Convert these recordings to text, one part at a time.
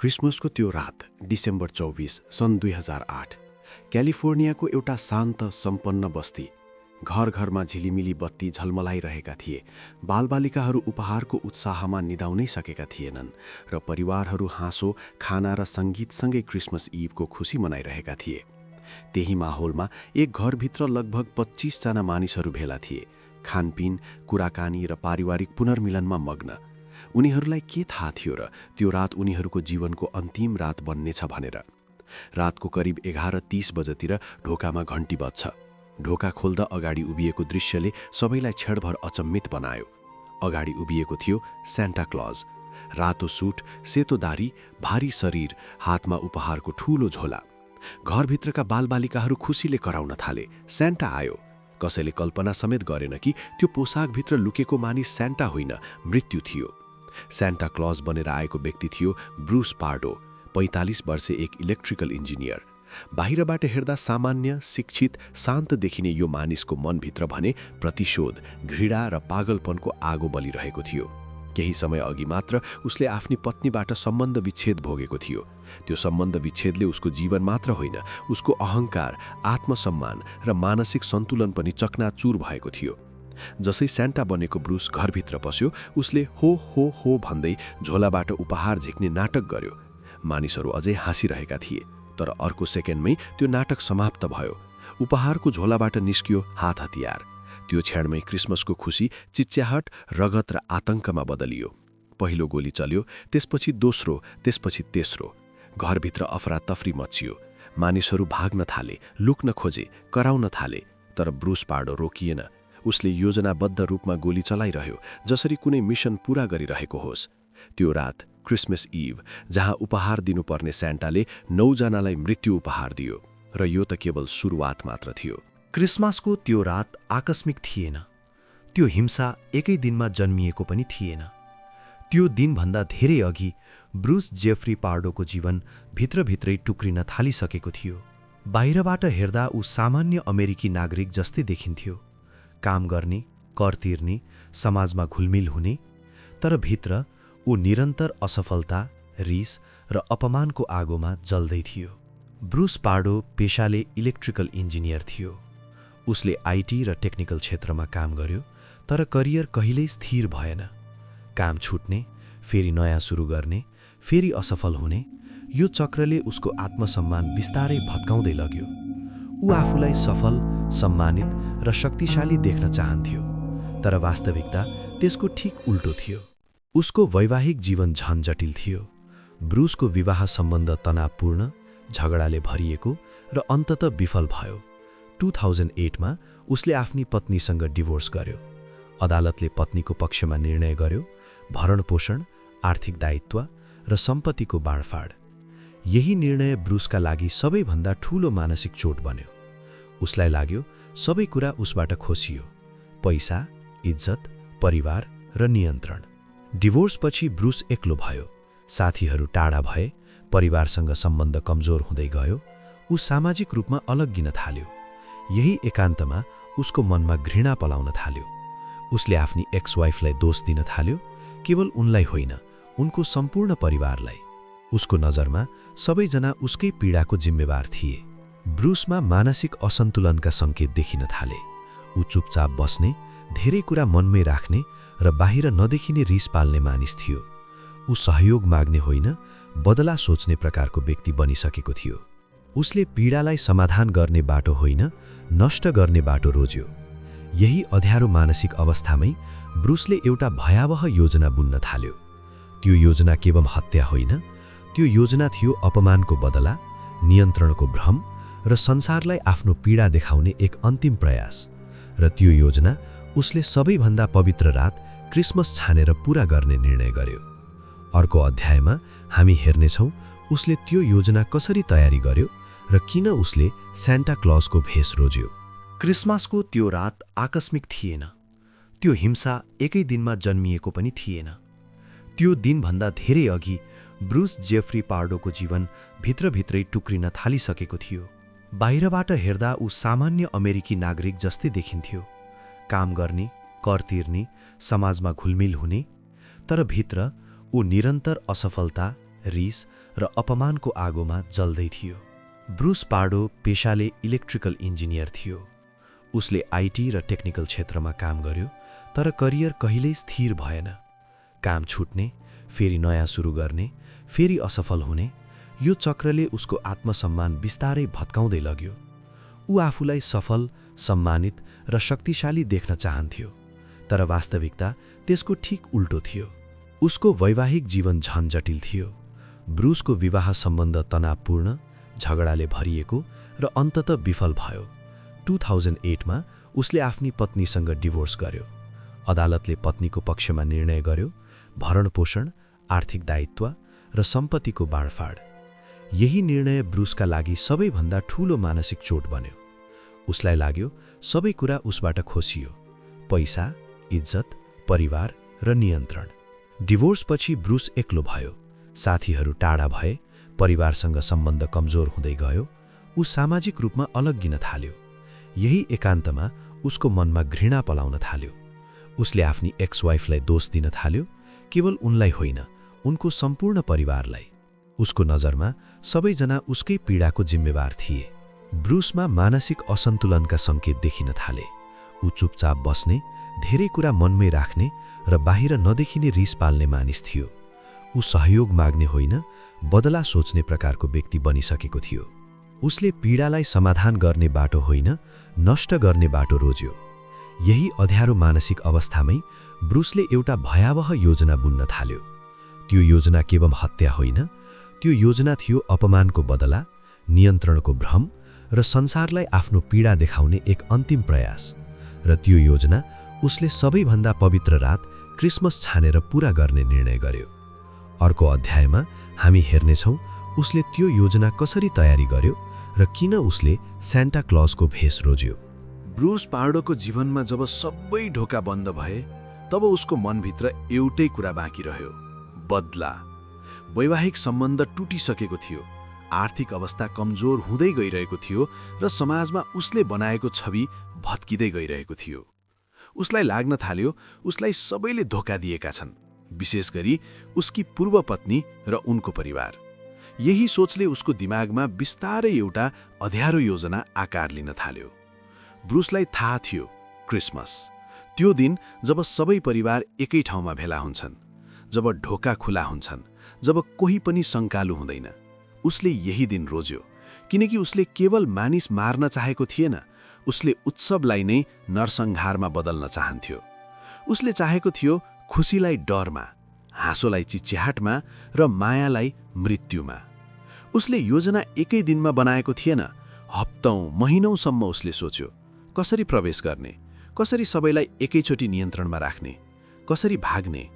क्रिसमसको त्यो रात डिसेम्बर 24 सन् 2008 क्यालिफोर्नियाको एउटा शान्त सम्पन्न बस्ती। घर घरमा झिलिमिली बत्ती झलमलाइरहेका थिए। बालबालिकाहरू उपहारको उत्साहमा निदाउनै सकेका थिएनन् र परिवारहरू हाँसो, खाना र सङ्गीतसँगै क्रिसमस इभको खुसी मनाइरहेका थिए। त्यही माहौलमा एक घरभित्र लगभग 25 जना मानिसहरू भेला थिए, खानपिन, कुराकानी र पारिवारिक पुनर्मिलनमा मग्न। उनीहरूलाई के थाहा थियो र त्यो रात उनीहरूको जीवनको अन्तिम रात बन्नेछ भनेर। रातको करिब 11:30 बजेतिर ढोकामा घन्टी बज्छ। ढोका खोल्दा अगाडि उभिएको दृश्यले सबैलाई क्षणभर अचम्मित बनायो। अगाडि उभिएको थियो सेन्टा क्लज। रातो सुट, सेतो दारी, भारी शरीर, हातमा उपहारको ठूलो झोला। घरभित्रका बालबालिकाहरू खुसीले कराउन थाले, सेन्टा आयो। कसैले कल्पना समेत गरेन कि त्यो पोसाकभित्र लुकेको मानिस सेन्टा होइन, मृत्यु थियो। सेन्टा क्लज बनेर आएको व्यक्ति थियो ब्रुस पार्डो, 45 वर्षे एक इलेक्ट्रिकल इन्जिनियर। बाहिरबाट हेर्दा सामान्य, शिक्षित, शान्त देखिने यो मानिसको मनभित्र भने प्रतिशोध, घृणा र पागलपनको आगो बलिरहेको थियो। केही समय अघि मात्र उसले आफ्नी पत्नीबाट सम्बन्ध विच्छेद भोगेको थियो। त्यो सम्बन्ध विच्छेदले उसको जीवन मात्र होइन, उसको अहङ्कार, आत्मसम्मान र मानसिक सन्तुलन पनि चकनाचुर भएको थियो। जसै सेन्टा बनेको ब्रुस घरभित्र पस्यो, उसले हो हो हो भन्दै झोलाबाट उपहार झिक्ने नाटक गर्यो। मानिसहरू अझै हाँसिरहेका थिए, तर अर्को सेकेन्डमै त्यो नाटक समाप्त भयो। उपहारको झोलाबाट निस्कियो हात हतियार। त्यो क्षणमै क्रिसमसको खुसी चिच्याहट, रगत र आतंकमा बदलियो। पहिलो गोली चल्यो, त्यसपछि दोस्रो, त्यसपछि तेस्रो। घरभित्र अफरातफरी मचियो। मानिसहरू भाग्न थाले, लुक्न खोजे, कराउन थाले, तर ब्रुस पार्डो रोकिएन। उसले योजनाबद्ध रूपमा गोली चलाइरह्यो, जसरी कुनै मिसन पूरा गरिरहेको होस्। त्यो रात क्रिसमस इभ, जहाँ उपहार दिनुपर्ने सेन्टाले 9 जनालाई मृत्यु उपहार दियो, र यो त केवल सुरुवात मात्र थियो। क्रिसमसको त्यो रात आकस्मिक थिएन। त्यो हिंसा एकै दिनमा जन्मिएको पनि थिएन। त्यो दिनभन्दा धेरै अघि ब्रुस जेफ्री पार्डोको जीवन भित्रभित्रै टुक्रिन थालिसकेको थियो। बाहिरबाट हेर्दा ऊ सामान्य अमेरिकी नागरिक जस्तै देखिन्थ्यो, काम गर्ने, कर तिर्ने, समाजमा घुलमिल हुने। तर भित्र ऊ निरन्तर असफलता, रिस र अपमानको आगोमा जल्दै थियो। ब्रुस पार्डो पेशाले इलेक्ट्रिकल इन्जिनियर थियो। उसले आइटी र टेक्निकल क्षेत्रमा काम गर्यो, तर करियर कहिल्यै स्थिर भएन। काम छुट्ने, फेरि नयाँ सुरु गर्ने, फेरि असफल हुने, यो चक्रले उसको आत्मसम्मान बिस्तारै भत्काउँदै लग्यो। ऊ आफूलाई सफल, सम्मानित र शक्तिशाली देख्न चाहन्थ्यो, तर वास्तविकता त्यसको ठिक उल्टो थियो। उसको वैवाहिक जीवन झन जटिल थियो। ब्रुसको विवाह सम्बन्ध तनावपूर्ण, झगडाले भरिएको र अन्ततः विफल भयो। 2008 मा उसले आफ्नी पत्नीसँग डिभोर्स गर्यो। अदालतले पत्नीको पक्षमा निर्णय गर्यो, भरणपोषण, आर्थिक दायित्व र सम्पत्तिको बाँडफाँड। यही निर्णय ब्रुसका लागि सबैभन्दा ठूलो मानसिक चोट बन्यो। उसलाई लाग्यो सबै कुरा उसबाट खोसियो, पैसा, इज्जत, परिवार र नियन्त्रण। डिभोर्सपछि ब्रुस एक्लो भयो, साथीहरू टाढा भए, परिवारसँग सम्बन्ध कमजोर हुँदै गयो। ऊ सामाजिक रूपमा अलग्गिन थाल्यो। यही एकान्तमा उसको मनमा घृणा पलाउन थाल्यो। उसले आफ्नी एक्स वाइफलाई दोष दिन थाल्यो, केवल उनलाई होइन, उनको सम्पूर्ण परिवारलाई। उसको नजरमा सबैजना उसकै पीडाको जिम्मेवार थिए। ब्रुसमा मानसिक असन्तुलनका सङ्केत देखिन थाले। ऊ चुपचाप बस्ने, धेरै कुरा मनमै राख्ने र बाहिर नदेखिने रिस पाल्ने मानिस थियो। ऊ सहयोग माग्ने होइन, बदला सोच्ने प्रकारको व्यक्ति बनिसकेको थियो। उसले पीडालाई समाधान गर्ने बाटो होइन, नष्ट गर्ने बाटो रोज्यो। यही अध्यारो मानसिक अवस्थामै ब्रुसले एउटा भयावह योजना बुन्न थाल्यो। त्यो योजना केवल हत्या होइन, त्यो योजना थियो अपमानको बदला, नियन्त्रणको भ्रम र संसारलाई आफ्नो पीडा देखाउने एक अन्तिम प्रयास। र त्यो योजना उसले सबैभन्दा पवित्र रात क्रिसमस छानेर पूरा गर्ने निर्णय गर्यो। अर्को अध्यायमा हामी हेर्नेछौँ उसले त्यो योजना कसरी तयारी गर्यो र किन उसले सेन्टा क्लजको भेष रोज्यो। क्रिसमसको त्यो रात आकस्मिक थिएन। त्यो हिंसा एकै दिनमा जन्मिएको पनि थिएन। त्यो दिनभन्दा धेरै अघि ब्रुस जेफ्री पार्डोको जीवन भित्रभित्रै टुक्रिन थालिसकेको थियो। बाहिरबाट हेर्दा ऊ सामान्य अमेरिकी नागरिक जस्तै देखिन्थ्यो, काम गर्ने, कर तिर्ने, समाजमा घुलमिल हुने। तर भित्र ऊ निरन्तर असफलता, रिस र अपमानको आगोमा जल्दै थियो। ब्रुस पार्डो पेशाले इलेक्ट्रिकल इन्जिनियर थियो। उसले आइटी र टेक्निकल क्षेत्रमा काम गर्यो, तर करियर कहिल्यै स्थिर भएन। काम छुट्ने, फेरि नयाँ सुरु गर्ने, फेरि असफल हुने, यो चक्रले उसको आत्मसम्मान बिस्तारै भत्काउँदै लग्यो। ऊ आफूलाई सफल, सम्मानित र शक्तिशाली देख्न चाहन्थ्यो, तर वास्तविकता त्यसको ठिक उल्टो थियो। उसको वैवाहिक जीवन झन जटिल थियो। ब्रुसको विवाह सम्बन्ध तनावपूर्ण, झगडाले भरिएको र अन्ततः विफल भयो। 2008मा उसले आफ्नी पत्नीसँग डिभोर्स गर्यो। अदालतले पत्नीको पक्षमा निर्णय गर्यो, भरणपोषण, आर्थिक दायित्व र सम्पत्तिको बाँडफाँड। यही निर्णय ब्रुसका लागि सबैभन्दा ठूलो मानसिक चोट बन्यो। उसलाई लाग्यो सबै कुरा उसबाट खोसियो, पैसा, इज्जत, परिवार र नियन्त्रण। डिभोर्सपछि ब्रुस एक्लो भयो, साथीहरू टाढा भए, परिवारसँग सम्बन्ध कमजोर हुँदै गयो, ऊ सामाजिक रूपमा अलग्गिन थाल्यो। यही एकान्तमा उसको मनमा घृणा पलाउन थाल्यो। उसले आफ्नी एक्स-वाइफलाई दोष दिन थाल्यो, केवल उनलाई होइन, उनको सम्पूर्ण परिवारलाई। उसको नजरमा सबैजना उसकै पीडाको जिम्मेवार थिए। ब्रुसमा मानसिक असन्तुलनका सङ्केत देखिन थाले। ऊ चुपचाप बस्ने, धेरै कुरा मनमै राख्ने र बाहिर नदेखिने रिस पाल्ने मानिस थियो। ऊ सहयोग माग्ने होइन, बदला सोच्ने प्रकारको व्यक्ति बनिसकेको थियो। उसले पीडालाई समाधान गर्ने बाटो होइन, नष्ट गर्ने बाटो रोज्यो। यही अध्यारो मानसिक अवस्थामै ब्रुसले एउटा भयावह योजना बुन्न थाल्यो। त्यो योजना केवल हत्या होइन, त्यो योजना थियो अपमानको बदला, नियन्त्रणको भ्रम र संसारलाई आफ्नो पीडा देखाउने एक अन्तिम प्रयास। र त्यो योजना उसले सबैभन्दा पवित्र रात क्रिसमस छानेर पूरा गर्ने निर्णय गर्यो। अर्को अध्यायमा हामी हेर्नेछौँ उसले त्यो योजना कसरी तयारी गर्यो र किन उसले सान्टा क्लजको भेष रोज्यो। ब्रुस पार्डोको जीवनमा जब सबै ढोका बन्द भए, तब उसको मनभित्र एउटै कुरा बाँकी रह्यो, बदला। वैवाहिक सम्बन्ध टुटिसकेको थियो, आर्थिक अवस्था कमजोर हुँदै गइरहेको थियो र समाजमा उसले बनाएको छवि भत्किँदै गइरहेको थियो। उसलाई लाग्न थाल्यो उसलाई सबैले धोका दिएका छन्, विशेष गरी उसकी पूर्व पत्नी र उनको परिवार। यही सोचले उसको दिमागमा बिस्तारै एउटा अध्यारो योजना आकार लिन थाल्यो। ब्रुसलाई थाहा थियो क्रिसमस, त्यो दिन जब सबै परिवार एकै ठाउँमा भेला हुन्छन्, जब ढोका खुला हुन्छन्, जब कोही पनि शङ्कालु हुँदैन। उसले यही दिन रोज्यो, किनकि उसले केवल मानिस मार्न चाहेको थिएन, उसले उत्सवलाई नै नरसंहारमा बदल्न चाहन्थ्यो। उसले चाहेको थियो खुसीलाई डरमा, हाँसोलाई चिच्याहाटमा र मायालाई मृत्युमा। उसले योजना एकै दिनमा बनाएको थिएन, हप्तौं महिनौसम्म उसले सोच्यो कसरी प्रवेश गर्ने, कसरी सबैलाई एकैचोटि नियन्त्रणमा राख्ने, कसरी भाग्ने।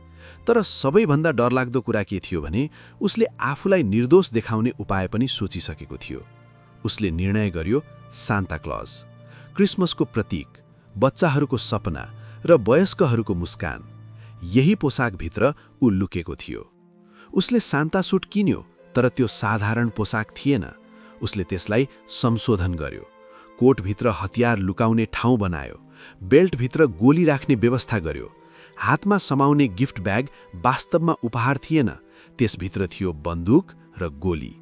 तर सबैभन्दा डरलाग्दो कुरा के थियो भने उसले आफूलाई निर्दोष देखाउने उपाय पनि सोचिसकेको थियो। उसले निर्णय गर्यो सान्ता क्लज, क्रिसमसको प्रतीक, बच्चाहरूको सपना र वयस्कहरूको मुस्कान, यही पोसाकभित्र ऊ लुकेको थियो। उसले सान्ता सुट किन्यो, तर त्यो साधारण पोसाक थिएन। उसले त्यसलाई संशोधन गर्यो, कोटभित्र हतियार लुकाउने ठाउँ बनायो, बेल्टभित्र गोली राख्ने व्यवस्था गर्यो। हातमा समाउने गिफ्ट ब्याग वास्तवमा उपहार थिएन, त्यसभित्र थियो बन्दुक र गोली।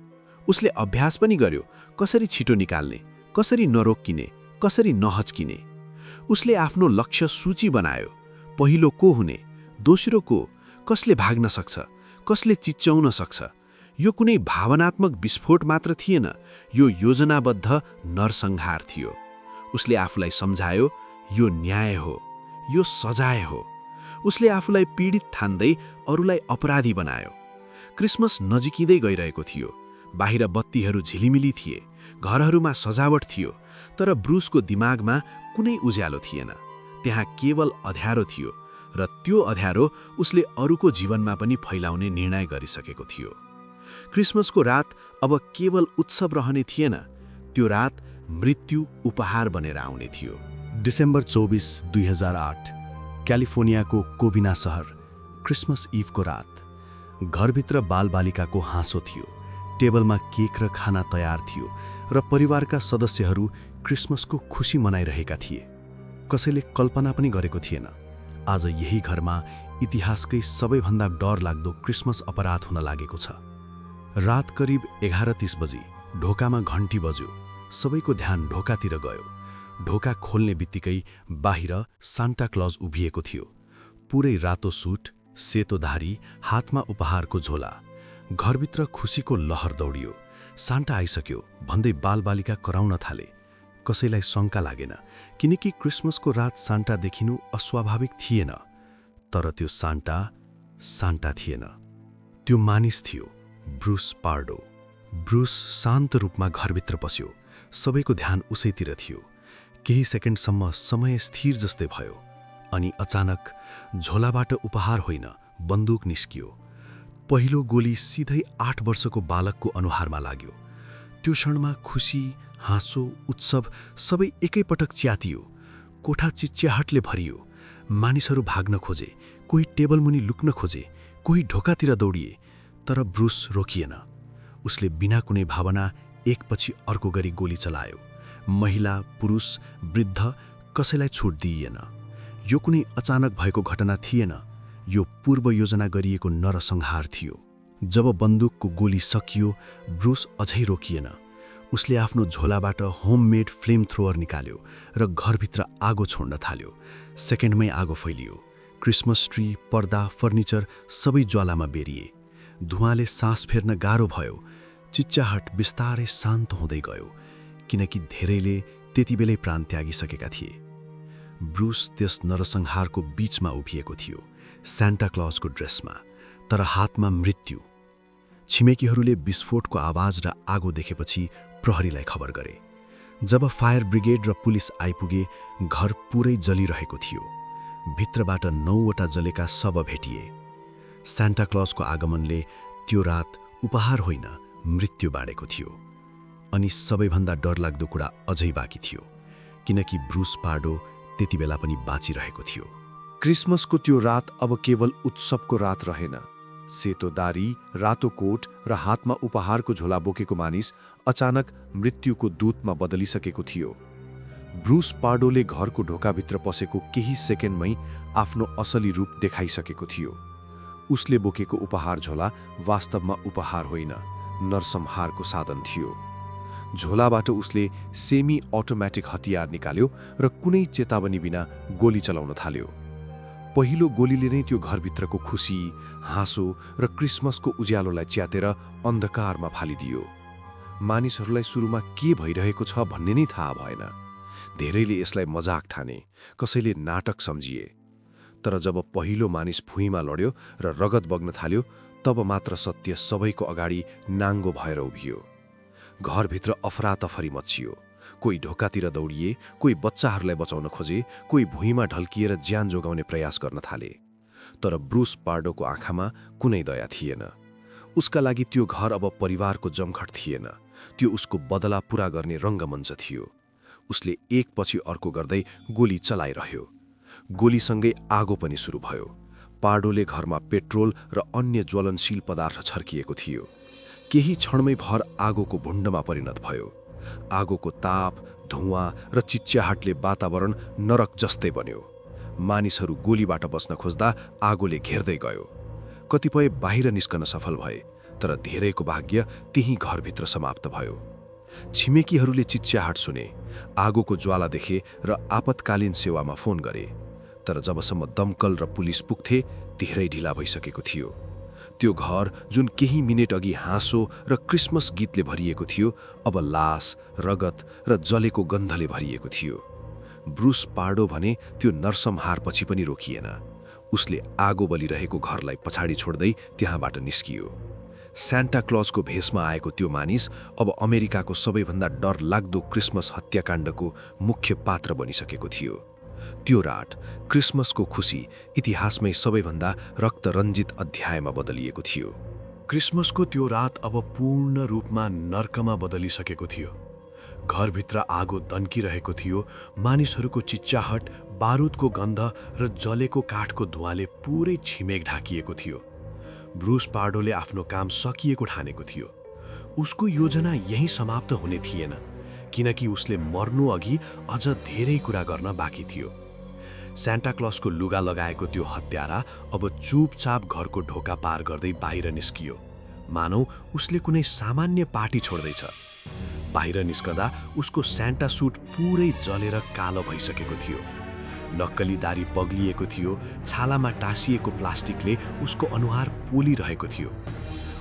उसले अभ्यास पनि गर्यो कसरी छिटो निकाल्ने, कसरी नरोक्किने, कसरी नहच्किने। उसले आफ्नो लक्ष्य सूची बनायो, पहिलो को हुने, दोस्रो को, कसले भाग्न सक्छ, कसले चिच्याउन सक्छ। यो कुनै भावनात्मक विस्फोट मात्र थिएन, यो योजनाबद्ध नरसंहार थियो। उसले आफूलाई सम्झायो यो न्याय हो, यो सजाय हो। उसले आफूलाई पीडित ठान्दै अरूलाई अपराधी बनायो। क्रिसमस नजिकिँदै गइरहेको थियो, बाहिर बत्तीहरू झिलिमिली थिए, घरहरूमा सजावट थियो, तर ब्रुसको दिमागमा कुनै उज्यालो थिएन। त्यहाँ केवल अध्यारो थियो र त्यो अध्यारो उसले अरूको जीवनमा पनि फैलाउने निर्णय गरिसकेको थियो। क्रिसमसको रात अब केवल उत्सव रहने थिएन, त्यो रात मृत्यु उपहार बनेर आउने थियो। डिसेम्बर 24, 2008 क्यालिफोर्नियाको कोभिना सहर, क्रिसमस इभको रात। घरभित्र बालबालिकाको हाँसो थियो, टेबलमा केक र खाना तयार थियो र परिवारका सदस्यहरू क्रिसमसको खुसी मनाइरहेका थिए। कसैले कल्पना पनि गरेको थिएन आज यही घरमा इतिहासकै सबैभन्दा डरलाग्दो क्रिसमस अपराध हुन लागेको छ। रात करिब 11:30 बजी ढोकामा घन्टी बज्यो। सबैको ध्यान ढोकातिर गयो। ढोका खोल्ने बित्तिकै बाहिर सान्टा क्लज उभिएको थियो। पुरै रातो सुट, सेतो धारी, हातमा उपहारको झोला। घरभित्र खुसीको लहर दौडियो। सान्टा आइसक्यो भन्दै बालबालिका कराउन थाले। कसैलाई शङ्का लागेन, किनकि क्रिसमसको रात सान्टा देखिनु अस्वाभाविक थिएन। तर त्यो सान्टा थिएन। त्यो मानिस थियो, ब्रुस पार्डो। ब्रुस शान्त रूपमा घरभित्र पस्यो। सबैको ध्यान उसैतिर थियो। केही सेकेन्डसम्म समय स्थिर जस्तै भयो। अनि अचानक झोलाबाट उपहार होइन, बन्दुक निस्कियो। पहिलो गोली सिधै 8 वर्षको बालकको अनुहारमा लाग्यो। त्यो क्षणमा खुसी, हाँसो, उत्सव सबै एकैपटक च्यातियो। कोठा चिच्याहटले भरियो। मानिसहरू भाग्न खोजे, कोही टेबलमुनि लुक्न खोजे, कोही ढोकातिर दौडिए। तर ब्रुस रोकिएन। उसले बिना कुनै भावना एकपछि अर्को गरी गोली चलायो। महिला, पुरुष, वृद्ध कसैलाई छुट दिइएन। यो कुनै अचानक भएको घटना थिएन। यो पूर्व योजना गरिएको नरसंहार थियो। जब बन्दुकको गोली सकियो, ब्रुस अझै रोकिएन। उसले आफ्नो झोलाबाट होममेड फ्लेम थ्रोअर निकाल्यो र घरभित्र आगो छोड्न थाल्यो। सेकेन्डमै आगो फैलियो। क्रिसमस ट्री, पर्दा, फर्निचर सबै ज्वालामा बेरिए। धुवाँले सास फेर्न गाह्रो भयो। चिच्याहट बिस्तारै शान्त हुँदै गयो, किनकि धेरैले त्यतिबेलै प्राण त्यागिसकेका थिए। ब्रुस त्यस नरसंहारको बीचमा उभिएको थियो, सान्टा क्लजको ड्रेसमा, तर हातमा मृत्यु। छिमेकीहरूले विस्फोटको आवाज र आगो देखेपछि प्रहरीलाई खबर गरे। जब फायर ब्रिगेड र पुलिस आइपुगे, घर पुरै जलिरहेको थियो। भित्रबाट 9वटा जलेका शव भेटिए। सान्टा क्लजको आगमनले त्यो रात उपहार होइन, मृत्यु बाँडेको थियो। अनि सबैभन्दा डरलाग्दो कुरा अझै बाँकी थियो, किनकि ब्रुस पार्डो त्यतिबेला पनि बाँचिरहेको थियो। क्रिसमसको त्यो रात अब केवल उत्सवको रात रहेन। सेतो दारी, रातो कोट र हातमा उपहारको झोला बोकेको मानिस अचानक मृत्युको दूतमा बदलिसकेको थियो। ब्रुस पार्डोले घरको ढोकाभित्र पसेको केही सेकेन्डमै आफ्नो असली रूप देखाइसकेको थियो। उसले बोकेको उपहार झोला वास्तवमा उपहार होइन, नरसंहारको साधन थियो। झोलाबाट उसले सेमी अटोमेटिक हतियार निकाल्यो र कुनै चेतावनी बिना गोली चलाउन थाल्यो। पहिलो गोलीले नै त्यो घरभित्रको खुसी, हाँसो र क्रिसमसको उज्यालोलाई च्यातेर अन्धकारमा फालिदियो। मानिसहरूलाई सुरुमा के भइरहेको छ भन्ने नै थाहा भएन। धेरैले यसलाई मजाक ठाने, कसैले नाटक सम्झिए। तर जब पहिलो मानिस भुइँमा लड्यो र रगत बग्न थाल्यो, तब मात्र सत्य सबैको अगाडि नाङ्गो भएर उभियो। घरभित्र अफरातफरी मच्चियो। कोही ढोकातिर दौडिए, कोही बच्चाहरूलाई बचाउन खोजे, कोही भुइँमा ढल्किएर ज्यान जोगाउने प्रयास गर्न थाले। तर ब्रुस पार्डोको आँखामा कुनै दया थिएन। उसका लागि त्यो घर अब परिवारको जमघट थिएन, त्यो उसको बदला पूरा गर्ने रङ्गमञ्च थियो। उसले एकपछि अर्को गर्दै गोली चलाइरह्यो। गोलीसँगै आगो पनि सुरु भयो। पार्डोले घरमा पेट्रोल र अन्य ज्वलनशील पदार्थ छर्किएको थियो। केही क्षणमै भर आगोको भुण्डमा परिणत भयो। आगोको ताप, धुवाँ र चिच्याहटले वातावरण नरक जस्तै बन्यो। मानिसहरू गोलीबाट बच्न खोज्दा आगोले घेर्दै गयो। कतिपय बाहिर निस्कन सफल भए, तर धेरैको भाग्य त्यही घरभित्र समाप्त भयो। छिमेकीहरूले चिच्याहट सुने, आगोको ज्वाला देखे र आपतकालीन सेवामा फोन गरे। तर जबसम्म दमकल र पुलिस पुग्थे, धेरै ढिला भइसकेको थियो। त्यो घर जुन केही मिनेट अघि हाँसो र क्रिसमस गीतले भरिएको थियो, अब लास, रगत र जलेको गन्धले भरिएको थियो। ब्रुस पार्डो भने त्यो नरसंहारपछि पनि रोकिएन। उसले आगो बलिरहेको घरलाई पछाडि छोड्दै त्यहाँबाट निस्कियो। सान्टा क्लजको भेषमा आएको त्यो मानिस अब अमेरिकाको सबैभन्दा डरलाग्दो क्रिसमस हत्याकाण्डको मुख्य पात्र बनिसकेको थियो। त्यो रात क्रिसमसको खुसी इतिहासमै सबैभन्दा रक्तरञ्जित अध्यायमा बदलिएको थियो। क्रिसमसको त्यो रात अब पूर्ण रूपमा नर्कमा बदलिसकेको थियो। घरभित्र आगो दन्किरहेको थियो। मानिसहरूको चिच्याहट, बारुदको गन्ध र जलेको काठको धुवाँले पुरै छिमेक ढाकिएको थियो। ब्रुस पार्डोले आफ्नो काम सकिएको ठानेको थियो। उसको योजना यही समाप्त हुने थिएन, किनकि उसले मर्नु अघि अझ धेरै कुरा गर्न बाँकी थियो। सान्टा क्लजको लुगा लगाएको त्यो हत्यारा अब चुपचाप घरको ढोका पार गर्दै बाहिर निस्कियो। मानौ उसले कुनै सामान्य पार्टी छोड्दैछ। बाहिर निस्कँदा उसको स्यान्टा सुट पुरै जलेर कालो भइसकेको थियो। नक्कली दारी बग्लिएको थियो, छालामा टाँसिएको प्लास्टिकले उसको अनुहार पोलिरहेको थियो।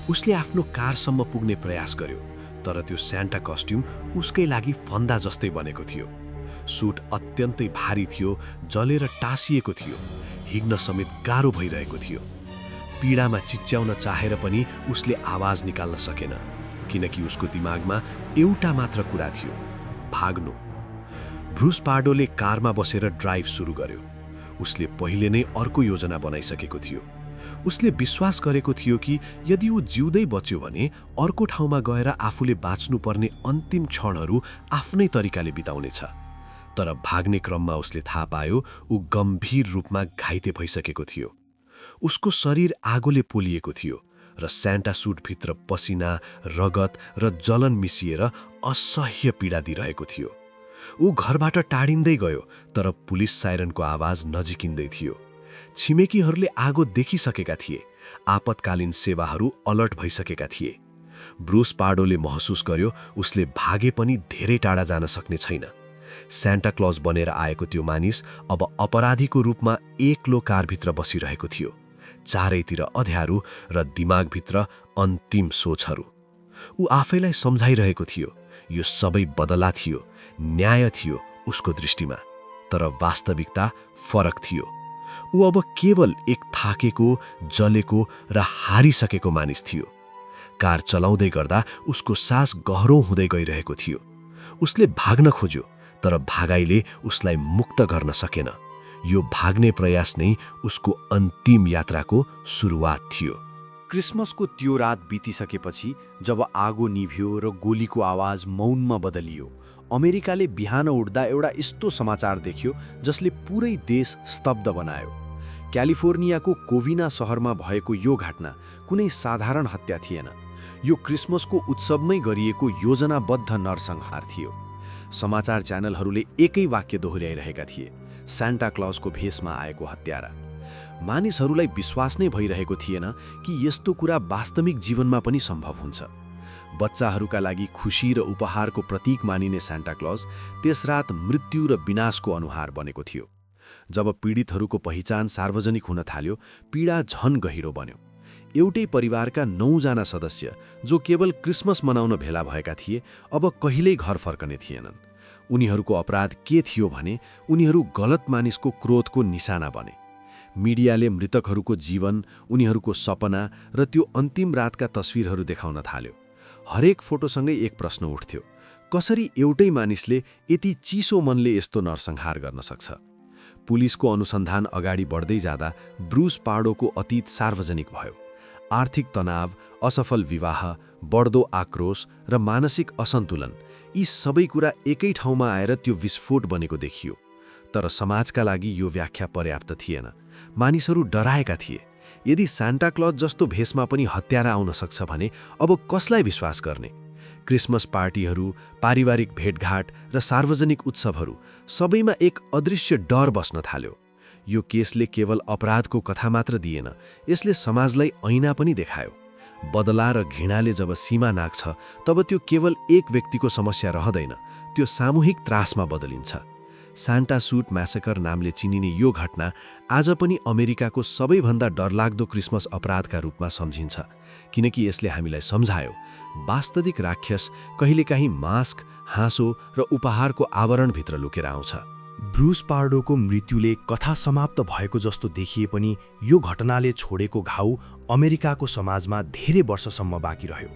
उसले आफ्नो कारसम्म पुग्ने प्रयास गर्यो, तर त्यो स्यान्टा कस्ट्युम उसकै लागि फन्दा जस्तै बनेको थियो। सुट अत्यन्तै भारी थियो, जलेर टाँसिएको थियो, हिँड्न समेत गाह्रो भइरहेको थियो। पीडामा चिच्याउन चाहेर पनि उसले आवाज निकाल्न सकेन, किनकि उसको दिमागमा एउटा मात्र कुरा थियो, भाग्नु। ब्रुस पार्डोले कारमा बसेर ड्राइभ सुरु गर्यो। उसले पहिले नै अर्को योजना बनाइसकेको थियो। उसले विश्वास गरेको थियो कि यदि ऊ जिउँदै बच्यो भने अर्को ठाउँमा गएर आफूले बाँच्नुपर्ने अन्तिम क्षणहरू आफ्नै तरिकाले बिताउनेछ। तर भाग्ने क्रममा उसले थाहा पायो ऊ गम्भीर रूपमा घाइते भइसकेको थियो। उसको शरीर आगोले पोलिएको थियो र स्यान्टा सुटभित्र पसिना, रगत र जलन मिसिएर असह्य पीडा दिइरहेको थियो। ऊ घरबाट टाढिँदै गयो, तर पुलिस साइरनको आवाज नजिकिँदै थियो। छिमेकीहरूले आगो देखिसकेका थिए। आपतकालीन सेवाहरू अलर्ट भइसकेका थिए। ब्रुस पार्डोले महसुस गर्यो उसले भागे पनि धेरै टाढा जान सक्ने छैन। स्यान्टा क्लज बनेर आएको त्यो मानिस अब अपराधीको रूपमा एक्लो कारभित्र बसिरहेको थियो। चारैतिर अँध्यारो र दिमागभित्र अन्तिम सोचहरू। ऊ आफैलाई सम्झाइरहेको थियो यो सबै बदला थियो, न्याय थियो उसको दृष्टिमा, तर वास्तविकता फरक थियो। ऊ अब केवल एक थाकेको, जलेको र हारिसकेको मानिस थियो। कार चलाउँदै गर्दा उसको सास गह्रो हुँदै गइरहेको थियो। उसले भाग्न खोज्यो, तर भागाइले उसलाई मुक्त गर्न सकेन। यो भाग्ने प्रयास नै उसको अन्तिम यात्राको सुरुवात थियो। क्रिसमसको त्यो रात बितिसकेपछि जब आगो निभ्यो र गोलीको आवाज मौनमा बदलियो, अमेरिकाले बिहान उठ्दा एउटा यस्तो समाचार देख्यो जसले पुरै देश स्तब्ध बनायो। क्यालिफोर्नियाको कोभिना सहरमा भएको यो घटना कुनै साधारण हत्या थिएन। यो क्रिसमसको उत्सवमै गरिएको योजनाबद्ध नरसंहार थियो। समाचार च्यानलहरूले एकै वाक्य दोहोर्याइरहेका थिए, सान्टा क्लजको भेषमा आएको हत्यारा। मानिसहरूलाई विश्वास नै भइरहेको थिएन कि यस्तो कुरा वास्तविक जीवनमा पनि सम्भव हुन्छ। बच्चाहरूका लागि खुशी र उपहारको प्रतीक मानिने सान्टा क्लज त्यस रात मृत्यु र विनाशको अनुहार बनेको थियो। जब पीडितहरूको पहिचान सार्वजनिक हुन थाल्यो, पीडा झन गहिरो बन्यो। एउटै परिवारका 9 जना सदस्य जो केवल क्रिसमस मनाउन भेला भएका थिए, अब कहिल्यै घर फर्कने थिएनन्। उनीहरूको अपराध के थियो भने उनीहरू गलत मानिसको क्रोधको निशाना बने। मिडियाले मृतकहरूको जीवन, उनीहरूको सपना र त्यो अन्तिम रातका तस्विरहरू देखाउन थाल्यो। हरेक फोटोसँगै एक प्रश्न उठ्थ्यो, कसरी एउटै मानिसले यति चिसो मनले यस्तो नरसंहार गर्न सक्छ? पुलिसको अनुसन्धान अगाडि बढ्दै जाँदा ब्रुस पार्डोको अतीत सार्वजनिक भयो। आर्थिक तनाव, असफल विवाह, बढ्दो आक्रोश र मानसिक असन्तुलन, यी सबै कुरा एकै ठाउँमा आएर त्यो विस्फोट बनेको देखियो। तर समाजका लागि यो व्याख्या पर्याप्त थिएन। मानिसहरू डराएका थिए। यदि सान्टा क्लज जस्तो भेषमा पनि हत्यारा आउन सक्छ भने अब कसलाई विश्वास गर्ने? क्रिसमस पार्टीहरू, पारिवारिक भेटघाट र सार्वजनिक उत्सवहरू सबैमा एक अदृश्य डर बस्न थाल्यो। यो केसले केवल अपराधको कथा मात्र दिएन, यसले समाजलाई ऐना पनि देखायो। बदला र घृणाले जब सीमा नाग्छ, तब त्यो केवल एक व्यक्तिको समस्या रहँदैन, त्यो सामूहिक त्रासमा बदलिन्छ। सान्टा सुट म्यासेकर नामले चिनिने यो घटना आज पनि अमेरिकाको सबैभन्दा डरलाग्दो क्रिसमस अपराधका रूपमा सम्झिन्छ, किनकि यसले हामीलाई सम्झायो वास्तविक राक्षस कहिलेकाहीँ मास्क, हाँसो र उपहारको आवरणभित्र लुकेर आउँछ। ब्रुस पार्डोको मृत्युले कथा समाप्त भएको जस्तो देखिए पनि यो घटनाले छोडेको घाउ अमेरिकाको समाजमा धेरै वर्षसम्म बाँकी रह्यो।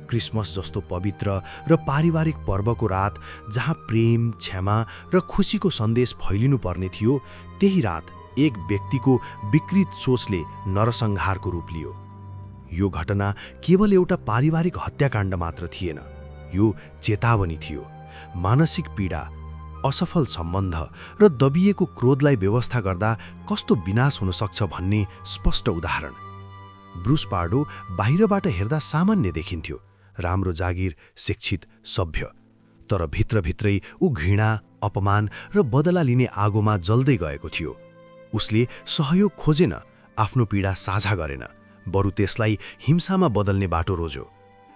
क्रिसमस जस्तो पवित्र र पारिवारिक पर्वको रात जहाँ प्रेम, क्षमा र खुसीको सन्देश फैलिनु पर्ने थियो, त्यही रात एक व्यक्तिको विकृत सोचले नरसंहारको रूप लियो। यो घटना केवल एउटा पारिवारिक हत्याकाण्ड मात्र थिएन, यो चेतावनी थियो। मानसिक पीडा, असफल सम्बन्ध र दबिएको क्रोधलाई व्यवस्था गर्दा कस्तो विनाश हुन सक्छ भन्ने स्पष्ट उदाहरण। ब्रुस पार्डो बाहिरबाट हेर्दा सामान्य देखिन्थ्यो, राम्रो जागिर, शिक्षित, सभ्य, तर भित्रभित्रै ऊ घृणा, अपमान र बदला लिने आगोमा जल्दै गएको थियो। उसले सहयोग खोजेन, आफ्नो पीडा साझा गरेन, बरु त्यसलाई हिंसामा बदल्ने बाटो रोज्यो।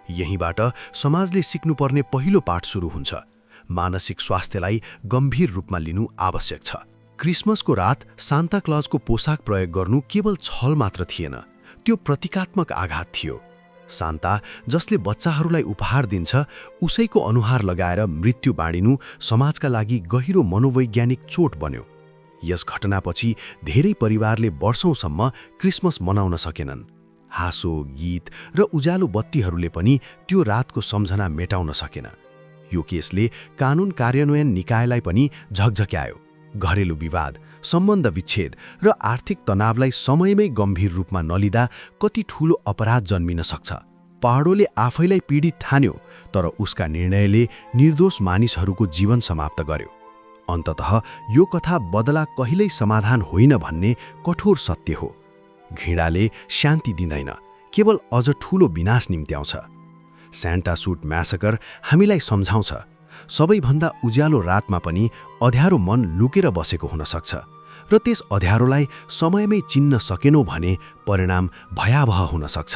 यहीँबाट समाजले सिक्नुपर्ने पहिलो पाठ सुरु हुन्छ। मानसिक स्वास्थ्यलाई गम्भीर रूपमा लिनु आवश्यक छ। क्रिसमसको रात सान्ता क्लजको पोसाक प्रयोग गर्नु केवल छल मात्र थिएन, त्यो प्रतीकात्मक आघात थियो। सान्ता जसले बच्चाहरूलाई उपहार दिन्छ उसैको अनुहार लगाएर मृत्यु बाँडिनु समाजका लागि गहिरो मनोवैज्ञानिक चोट बन्यो। यस घटनापछि धेरै परिवारले वर्षौंसम्म क्रिसमस मनाउन सकेनन्। हाँसो, गीत र उज्यालो बत्तीहरूले पनि त्यो रातको सम्झना मेटाउन सकेन। यो केसले कानुन कार्यान्वयन निकायलाई पनि झकझक्यायो। घरेलु विवाद, सम्बन्ध विच्छेद र आर्थिक तनावलाई समयमै गम्भीर रूपमा नलिँदा कति ठूलो अपराध जन्मिन सक्छ। पार्डोले आफैलाई पीडित ठान्यो, तर उसका निर्णयले निर्दोष मानिसहरूको जीवन समाप्त गर्यो। अन्ततः यो कथा बदला कहिल्यै समाधान होइन भन्ने कठोर सत्य हो। घृणाले शान्ति दिँदैन, केवल अझ ठूलो विनाश निम्त्याउँछ। स्यान्टा सुट म्यासकर हामीलाई सम्झाउँछ, सबैभन्दा उज्यालो रातमा पनि अँध्यारो मन लुकेर बसेको हुन सक्छ र त्यस अँध्यारोलाई समयमै चिन्न सकेनौँ भने परिणाम भयावह हुन सक्छ।